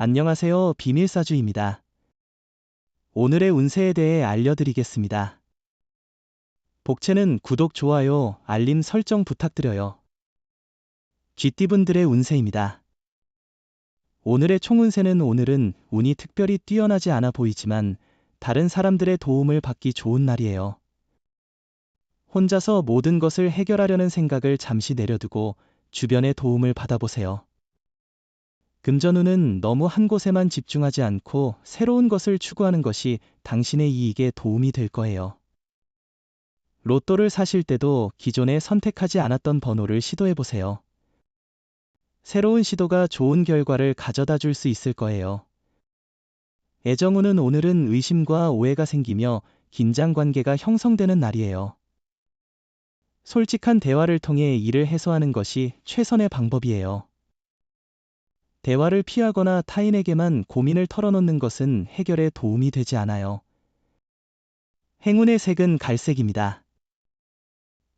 안녕하세요. 비밀사주입니다. 오늘의 운세에 대해 알려드리겠습니다. 복채는 구독, 좋아요, 알림 설정 부탁드려요. 쥐띠분들의 운세입니다. 오늘의 총운세는 오늘은 운이 특별히 뛰어나지 않아 보이지만 다른 사람들의 도움을 받기 좋은 날이에요. 혼자서 모든 것을 해결하려는 생각을 잠시 내려두고 주변의 도움을 받아보세요. 금전운은 너무 한 곳에만 집중하지 않고 새로운 것을 추구하는 것이 당신의 이익에 도움이 될 거예요. 로또를 사실 때도 기존에 선택하지 않았던 번호를 시도해보세요. 새로운 시도가 좋은 결과를 가져다 줄 수 있을 거예요. 애정운은 오늘은 의심과 오해가 생기며 긴장 관계가 형성되는 날이에요. 솔직한 대화를 통해 이를 해소하는 것이 최선의 방법이에요. 대화를 피하거나 타인에게만 고민을 털어놓는 것은 해결에 도움이 되지 않아요. 행운의 색은 갈색입니다.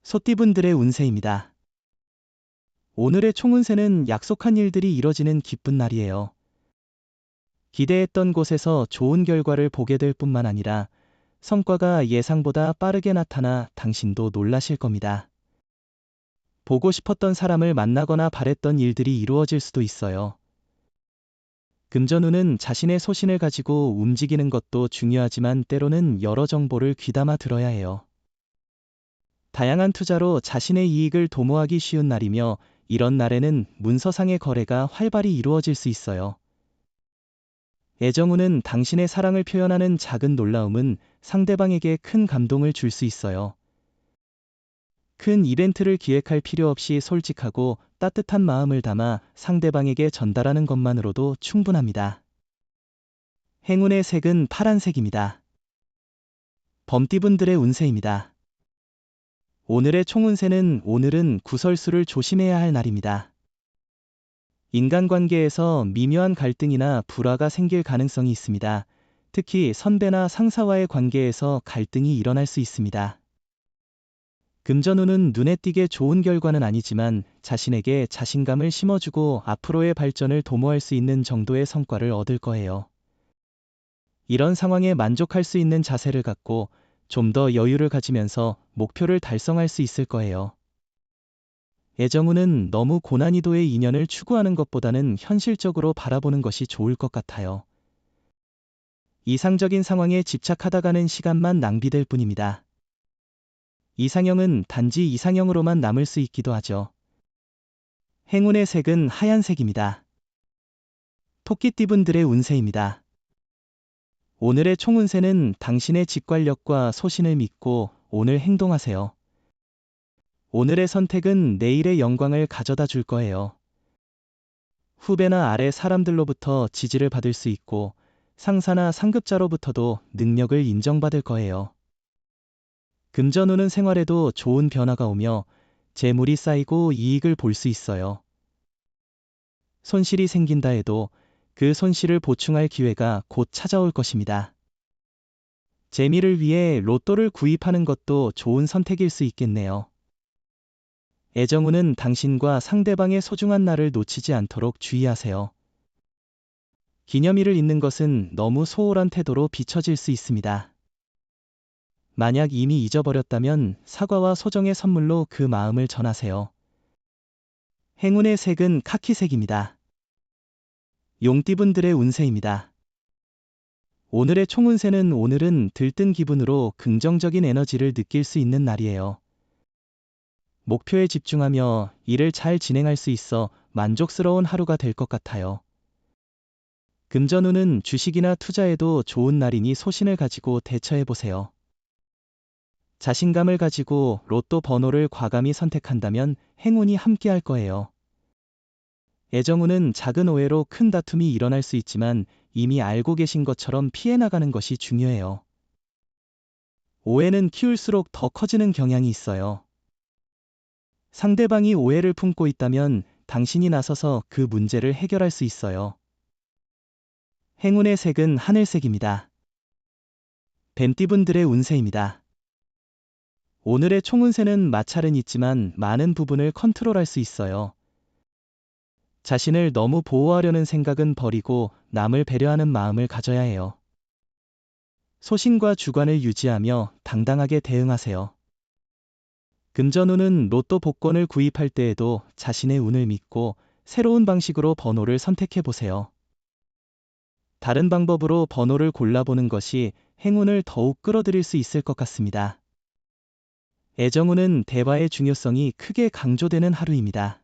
소띠분들의 운세입니다. 오늘의 총운세는 약속한 일들이 이뤄지는 기쁜 날이에요. 기대했던 곳에서 좋은 결과를 보게 될 뿐만 아니라 성과가 예상보다 빠르게 나타나 당신도 놀라실 겁니다. 보고 싶었던 사람을 만나거나 바랬던 일들이 이루어질 수도 있어요. 금전운은 자신의 소신을 가지고 움직이는 것도 중요하지만 때로는 여러 정보를 귀담아 들어야 해요. 다양한 투자로 자신의 이익을 도모하기 쉬운 날이며 이런 날에는 문서상의 거래가 활발히 이루어질 수 있어요. 애정운은 당신의 사랑을 표현하는 작은 놀라움은 상대방에게 큰 감동을 줄 수 있어요. 큰 이벤트를 기획할 필요 없이 솔직하고 따뜻한 마음을 담아 상대방에게 전달하는 것만으로도 충분합니다. 행운의 색은 파란색입니다. 범띠분들의 운세입니다. 오늘의 총운세는 오늘은 구설수를 조심해야 할 날입니다. 인간관계에서 미묘한 갈등이나 불화가 생길 가능성이 있습니다. 특히 선배나 상사와의 관계에서 갈등이 일어날 수 있습니다. 금전운은 눈에 띄게 좋은 결과는 아니지만 자신에게 자신감을 심어주고 앞으로의 발전을 도모할 수 있는 정도의 성과를 얻을 거예요. 이런 상황에 만족할 수 있는 자세를 갖고 좀 더 여유를 가지면서 목표를 달성할 수 있을 거예요. 애정운은 너무 고난이도의 인연을 추구하는 것보다는 현실적으로 바라보는 것이 좋을 것 같아요. 이상적인 상황에 집착하다가는 시간만 낭비될 뿐입니다. 이상형은 단지 이상형으로만 남을 수 있기도 하죠. 행운의 색은 하얀색입니다. 토끼띠분들의 운세입니다. 오늘의 총운세는 당신의 직관력과 소신을 믿고 오늘 행동하세요. 오늘의 선택은 내일의 영광을 가져다 줄 거예요. 후배나 아래 사람들로부터 지지를 받을 수 있고 상사나 상급자로부터도 능력을 인정받을 거예요. 금전운은 생활에도 좋은 변화가 오며 재물이 쌓이고 이익을 볼 수 있어요. 손실이 생긴다 해도 그 손실을 보충할 기회가 곧 찾아올 것입니다. 재미를 위해 로또를 구입하는 것도 좋은 선택일 수 있겠네요. 애정운은 당신과 상대방의 소중한 날을 놓치지 않도록 주의하세요. 기념일을 잊는 것은 너무 소홀한 태도로 비춰질 수 있습니다. 만약 이미 잊어버렸다면 사과와 소정의 선물로 그 마음을 전하세요. 행운의 색은 카키색입니다. 용띠분들의 운세입니다. 오늘의 총운세는 오늘은 들뜬 기분으로 긍정적인 에너지를 느낄 수 있는 날이에요. 목표에 집중하며 일을 잘 진행할 수 있어 만족스러운 하루가 될 것 같아요. 금전운은 주식이나 투자에도 좋은 날이니 소신을 가지고 대처해보세요. 자신감을 가지고 로또 번호를 과감히 선택한다면 행운이 함께할 거예요. 애정운은 작은 오해로 큰 다툼이 일어날 수 있지만 이미 알고 계신 것처럼 피해 나가는 것이 중요해요. 오해는 키울수록 더 커지는 경향이 있어요. 상대방이 오해를 품고 있다면 당신이 나서서 그 문제를 해결할 수 있어요. 행운의 색은 하늘색입니다. 뱀띠분들의 운세입니다. 오늘의 총운세는 마찰은 있지만 많은 부분을 컨트롤할 수 있어요. 자신을 너무 보호하려는 생각은 버리고 남을 배려하는 마음을 가져야 해요. 소신과 주관을 유지하며 당당하게 대응하세요. 금전운은 로또 복권을 구입할 때에도 자신의 운을 믿고 새로운 방식으로 번호를 선택해 보세요. 다른 방법으로 번호를 골라보는 것이 행운을 더욱 끌어들일 수 있을 것 같습니다. 애정운은 대화의 중요성이 크게 강조되는 하루입니다.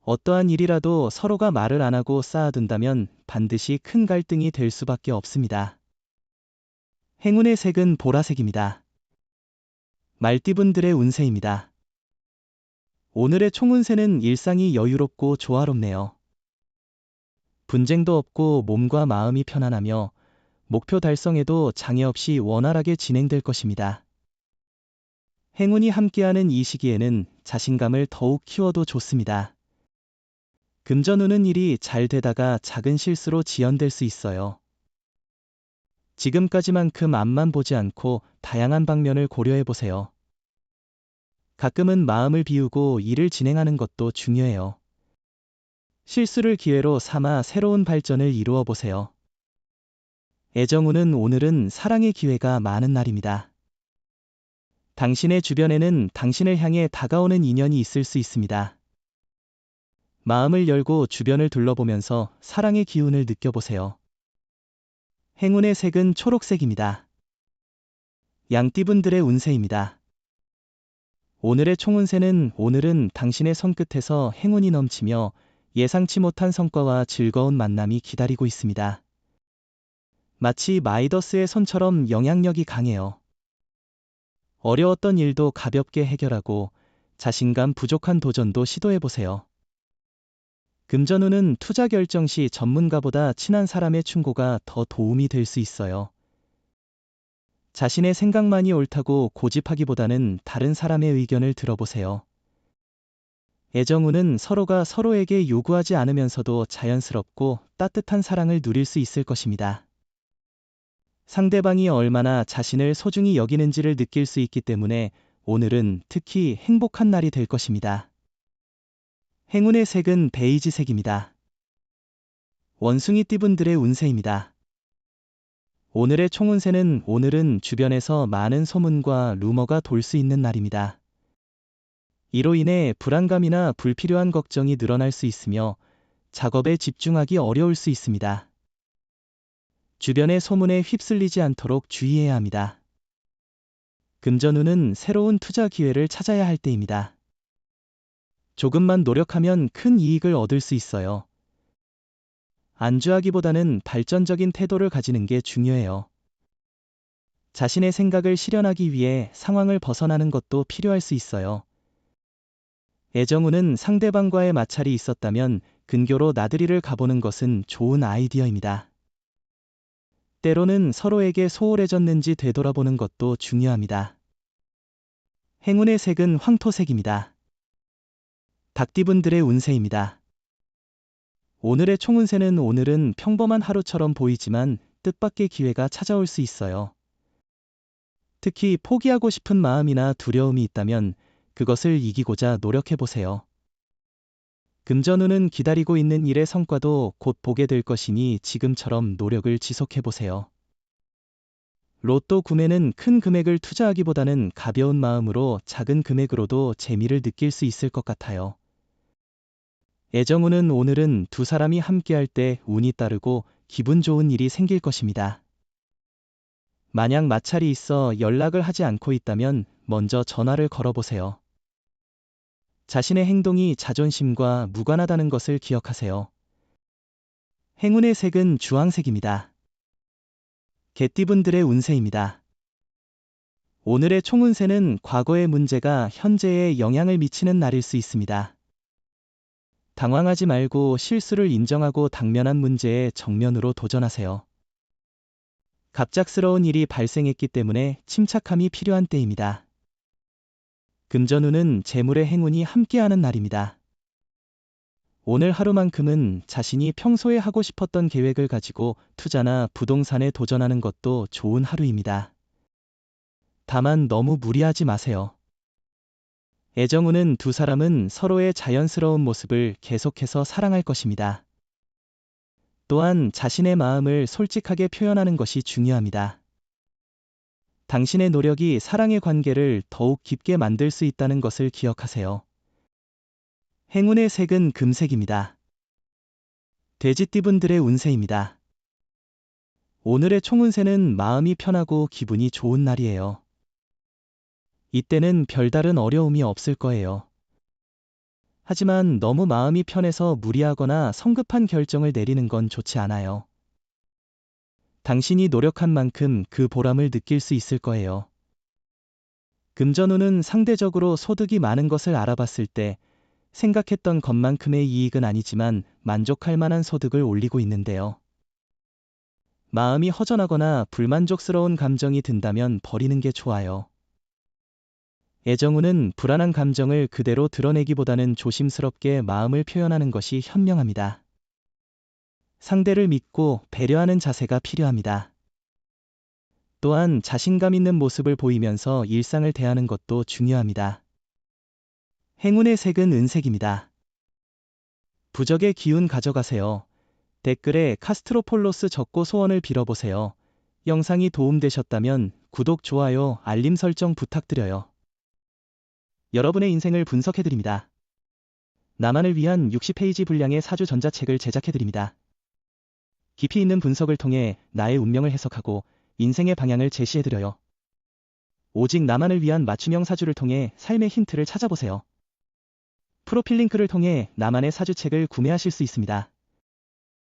어떠한 일이라도 서로가 말을 안 하고 쌓아둔다면 반드시 큰 갈등이 될 수밖에 없습니다. 행운의 색은 보라색입니다. 말띠분들의 운세입니다. 오늘의 총운세는 일상이 여유롭고 조화롭네요. 분쟁도 없고 몸과 마음이 편안하며 목표 달성에도 장애 없이 원활하게 진행될 것입니다. 행운이 함께하는 이 시기에는 자신감을 더욱 키워도 좋습니다. 금전운은 일이 잘 되다가 작은 실수로 지연될 수 있어요. 지금까지만큼 앞만 보지 않고 다양한 방면을 고려해 보세요. 가끔은 마음을 비우고 일을 진행하는 것도 중요해요. 실수를 기회로 삼아 새로운 발전을 이루어 보세요. 애정운은 오늘은 사랑의 기회가 많은 날입니다. 당신의 주변에는 당신을 향해 다가오는 인연이 있을 수 있습니다. 마음을 열고 주변을 둘러보면서 사랑의 기운을 느껴보세요. 행운의 색은 초록색입니다. 양띠분들의 운세입니다. 오늘의 총운세는 오늘은 당신의 손끝에서 행운이 넘치며 예상치 못한 성과와 즐거운 만남이 기다리고 있습니다. 마치 마이더스의 손처럼 영향력이 강해요. 어려웠던 일도 가볍게 해결하고 자신감 부족한 도전도 시도해보세요. 금전운은 투자 결정 시 전문가보다 친한 사람의 충고가 더 도움이 될 수 있어요. 자신의 생각만이 옳다고 고집하기보다는 다른 사람의 의견을 들어보세요. 애정운은 서로가 서로에게 요구하지 않으면서도 자연스럽고 따뜻한 사랑을 누릴 수 있을 것입니다. 상대방이 얼마나 자신을 소중히 여기는지를 느낄 수 있기 때문에 오늘은 특히 행복한 날이 될 것입니다. 행운의 색은 베이지색입니다. 원숭이띠분들의 운세입니다. 오늘의 총운세는 오늘은 주변에서 많은 소문과 루머가 돌 수 있는 날입니다. 이로 인해 불안감이나 불필요한 걱정이 늘어날 수 있으며 작업에 집중하기 어려울 수 있습니다. 주변의 소문에 휩쓸리지 않도록 주의해야 합니다. 금전운은 새로운 투자 기회를 찾아야 할 때입니다. 조금만 노력하면 큰 이익을 얻을 수 있어요. 안주하기보다는 발전적인 태도를 가지는 게 중요해요. 자신의 생각을 실현하기 위해 상황을 벗어나는 것도 필요할 수 있어요. 애정운은 상대방과의 마찰이 있었다면 근교로 나들이를 가보는 것은 좋은 아이디어입니다. 때로는 서로에게 소홀해졌는지 되돌아보는 것도 중요합니다. 행운의 색은 황토색입니다. 닭띠분들의 운세입니다. 오늘의 총운세는 오늘은 평범한 하루처럼 보이지만 뜻밖의 기회가 찾아올 수 있어요. 특히 포기하고 싶은 마음이나 두려움이 있다면 그것을 이기고자 노력해보세요. 금전운은 기다리고 있는 일의 성과도 곧 보게 될 것이니 지금처럼 노력을 지속해보세요. 로또 구매는 큰 금액을 투자하기보다는 가벼운 마음으로 작은 금액으로도 재미를 느낄 수 있을 것 같아요. 애정운은 오늘은 두 사람이 함께할 때 운이 따르고 기분 좋은 일이 생길 것입니다. 만약 마찰이 있어 연락을 하지 않고 있다면 먼저 전화를 걸어보세요. 자신의 행동이 자존심과 무관하다는 것을 기억하세요. 행운의 색은 주황색입니다. 개띠분들의 운세입니다. 오늘의 총운세는 과거의 문제가 현재에 영향을 미치는 날일 수 있습니다. 당황하지 말고 실수를 인정하고 당면한 문제에 정면으로 도전하세요. 갑작스러운 일이 발생했기 때문에 침착함이 필요한 때입니다. 금전운은 재물의 행운이 함께하는 날입니다. 오늘 하루만큼은 자신이 평소에 하고 싶었던 계획을 가지고 투자나 부동산에 도전하는 것도 좋은 하루입니다. 다만 너무 무리하지 마세요. 애정 우는 두 사람은 서로의 자연스러운 모습을 계속해서 사랑할 것입니다. 또한 자신의 마음을 솔직하게 표현하는 것이 중요합니다. 당신의 노력이 사랑의 관계를 더욱 깊게 만들 수 있다는 것을 기억하세요. 행운의 색은 금색입니다. 돼지띠분들의 운세입니다. 오늘의 총운세는 마음이 편하고 기분이 좋은 날이에요. 이때는 별다른 어려움이 없을 거예요. 하지만 너무 마음이 편해서 무리하거나 성급한 결정을 내리는 건 좋지 않아요. 당신이 노력한 만큼 그 보람을 느낄 수 있을 거예요. 금전운은 상대적으로 소득이 많은 것을 알아봤을 때 생각했던 것만큼의 이익은 아니지만 만족할 만한 소득을 올리고 있는데요. 마음이 허전하거나 불만족스러운 감정이 든다면 버리는 게 좋아요. 애정운은 불안한 감정을 그대로 드러내기보다는 조심스럽게 마음을 표현하는 것이 현명합니다. 상대를 믿고 배려하는 자세가 필요합니다. 또한 자신감 있는 모습을 보이면서 일상을 대하는 것도 중요합니다. 행운의 색은 은색입니다. 부적의 기운 가져가세요. 댓글에 카스트로폴로스 적고 소원을 빌어보세요. 영상이 도움되셨다면 구독, 좋아요, 알림 설정 부탁드려요. 여러분의 인생을 분석해드립니다. 나만을 위한 60페이지 분량의 사주 전자책을 제작해드립니다. 깊이 있는 분석을 통해 나의 운명을 해석하고 인생의 방향을 제시해드려요. 오직 나만을 위한 맞춤형 사주를 통해 삶의 힌트를 찾아보세요. 프로필 링크를 통해 나만의 사주책을 구매하실 수 있습니다.